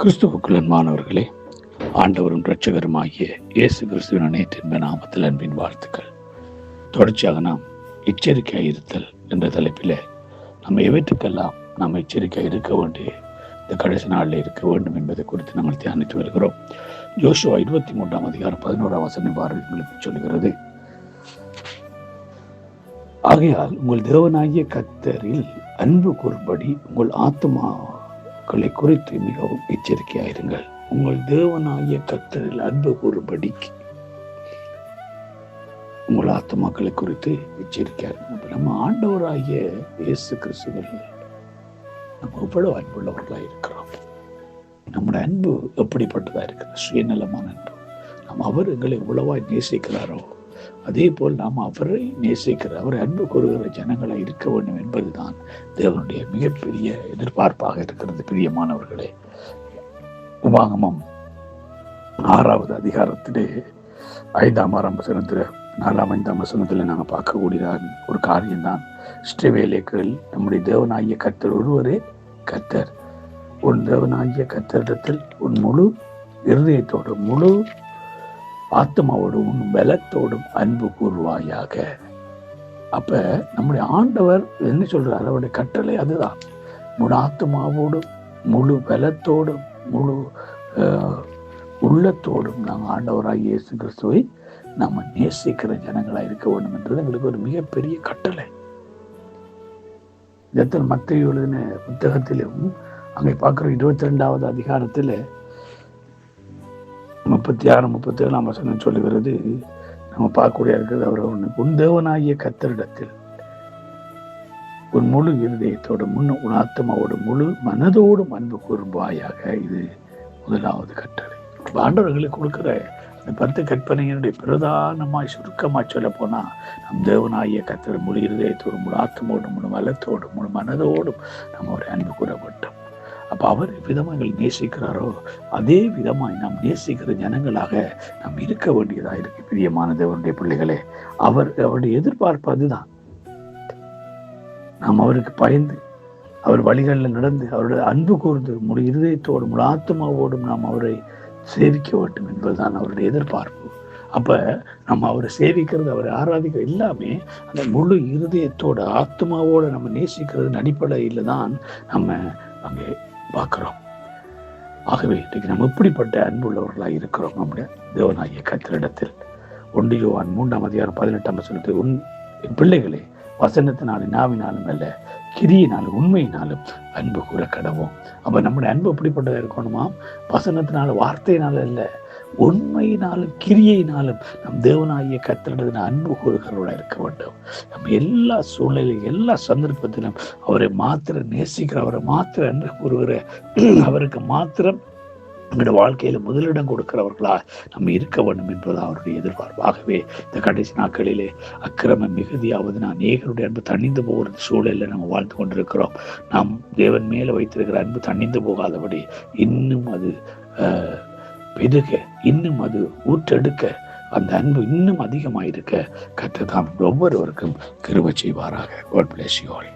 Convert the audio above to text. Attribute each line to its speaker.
Speaker 1: கிறிஸ்துவுக்குள் அன்பானவர்களே, ஆண்டவரும் இரட்சகருமாகிய இயேசு கிறிஸ்துவின் நேற்றின்ப நாமத்தில் அன்பின் வாழ்த்துக்கள். தொடர்ச்சியாக நாம் எச்சரிக்கையாக இருத்தல் என்ற தலைப்பில் நம்ம எவற்றுக்கெல்லாம் நாம் எச்சரிக்கையாக இருக்க வேண்டிய இந்த கடைசி நாளில் இருக்க வேண்டும் என்பதை குறித்து நாங்கள் தியானித்து வருகிறோம். யோசுவா 23 அதிகாரம் 11 வசனம் உங்களுக்கு சொல்கிறது, ஆகையால் உங்கள் தேவனாகிய கர்த்தரில் அன்பு கூறும்படி உங்கள் ஆத்துமாக்களை குறித்து மிகவும் எச்சரிக்கையாயிருங்கள். உங்கள் தேவனாகிய கர்த்தரில் அன்பு கூறும்படி உங்கள் ஆத்துமாக்களை குறித்து எச்சரிக்கையாயிருங்கள். நம்ம ஆண்டவராகிய இயேசு கிறிஸ்துவில் நம்ம எவ்வளவு அன்புள்ளவர்களாக இருக்கிறோம். நம்முடைய அன்பு எப்படிப்பட்டதா இருக்கிறது? சுயநலமான அன்பு. நாம் அவர் எங்களை எவ்வளவாய் நேசிக்கிறாரோ அதே போல் நாம் அவரை நேசிக்கிற, அவரை அன்பு கூறுகிற ஜனங்களை இருக்க வேண்டும் என்பதுதான் தேவனுடைய மிகப்பெரிய எதிர்பார்ப்பாக இருக்கிறது. பிரியமானவர்களே, உபாகமம் 6வது அதிகாரத்திலே 5-6 வசனத்தில் 4-5 வசனத்தில் நாங்கள் பார்க்கக்கூடிய ஒரு காரியம்தான், இஸ்ரவேலேகள் நம்முடைய தேவனாகிய கர்த்தர் ஒருவரே கர்த்தர். உன் தேவனாகிய கர்த்தரிடத்தில் உன் முழு இருதயத்தோடும் முழு ஆத்மாவோடும் உன் பலத்தோடும் அன்பு கூறுவாயாக. அப்ப நம்முடைய ஆண்டவர் என்ன சொல்றாரு? அவருடைய கட்டளை அதுதான். முழு ஆத்மாவோடும் முழு பலத்தோடும் முழு உள்ளத்தோடும் நாங்கள் ஆண்டவராகிய இயேசு கிறிஸ்துவை நம்ம நேசிக்கிற ஜனங்களாக இருக்க வேண்டும் என்றது எங்களுக்கு ஒரு மிகப்பெரிய கட்டளை. இதத்தில் மத்தேயு எழுதின புத்தகத்திலும் அங்கே பார்க்குற 22வது அதிகாரத்தில் 36-37 வசனம் சொல்லுகிறது. நம்ம பார்க்கக்கூடிய இருக்கிறது, அவர் உன் தேவனாகிய கர்த்தரிடத்தில் உன் முழு இருதயத்தோடும் உன் ஆத்மாவோடும் முழு மனதோடும் அன்பு கூறுவாயாக. இது முதலாவது கட்டளை. ஆண்டவர்களுக்கு கொடுக்கிற அந்த 10 கற்பனையினுடைய பிரதானமாய் சுருக்கமாய் சொல்ல போனா, நம் தேவனாகிய கர்த்தர் முழு இருதயத்தோடும் முழு ஆத்மாவோடும் முழு பலத்தோடும் முழு மனதோடும் நம்ம ஒரு அன்பு கூற வேண்டும். அப்ப அவர் விதமாக எங்களை நேசிக்கிறாரோ அதே விதமாய் நாம் நேசிக்கிற ஜனங்களாக நாம் இருக்க வேண்டியதாக இருக்கு. பிரியமான தேவனுடைய பிள்ளைகளே, அவருடைய எதிர்பார்ப்பு அதுதான். நாம் அவருக்கு பயந்து அவர் வழிகளில் நடந்து அவருடைய அன்பு கூர்ந்து முழு இருதயத்தோடும் முழு ஆத்மாவோடும் நாம் அவரை சேவிக்க வேண்டும் என்பதுதான் அவருடைய எதிர்பார்ப்பு. அப்ப நம்ம அவரை சேவிக்கிறது, அவரை ஆராதிக்கிறது எல்லாமே அந்த முழு இருதயத்தோட ஆத்மாவோட நம்ம நேசிக்கிறது அடிப்படையில் தான் நம்ம அங்கே பார்க்கிறோம். ஆகவே இன்றைக்கு நம்ம எப்படிப்பட்ட அன்புள்ளவர்களாக இருக்கிறோம் நம்முடைய தேவனாகிய கர்த்தரிடத்தில்? 1 யோவான் 3 அதிகாரம் 18 வசனத்தில், உன் பிள்ளைகளே, வசனத்தினாலும் நாவினாலும் அல்ல கிரியினாலும் உண்மையினாலும் அன்பு கூற கடவோம். அப்ப நம்முடைய அன்பு எப்படிப்பட்டதாக இருக்கணுமா? வசனத்தினாலும் வார்த்தையினாலும் அல்ல, உண்மையினாலும் கிரியையினாலும் நம் தேவனாகிய கர்த்தரிடத்தில் அன்பு கூறுகிறவர்களாக இருக்க வேண்டும். நம்ம எல்லா சூழ்நிலையிலும் எல்லா சந்தர்ப்பத்திலும் அவரை மாத்திரம் நேசிக்கிற, அவரை மாத்திரம் அன்பு கூறுகிற, அவருக்கு மாத்திரம் நம்முடைய வாழ்க்கையில முதலிடம் கொடுக்கிறவர்களா நம்ம இருக்க வேண்டும் என்பது அவருடைய எதிர்பார்ப்பு. ஆகவே இந்த கடைசி நாட்களிலே அக்கிரமம் மிகுதியாவது அநேகருடைய அன்பு தணிந்து போகிற சூழலில் நம்ம வாழ்ந்து கொண்டிருக்கிறோம். நாம் தேவன் மேல வைத்திருக்கிற அன்பு தணிந்து போகாதபடி இன்னும் அது பெருக, இன்னும் அது ஊற்றெடுக்க, அந்த அன்பு இன்னும் அதிகமாயிருக்க கர்த்தர் தாம் ஒவ்வொருவருக்கும் கிருபை செய்வாராக. God bless you all.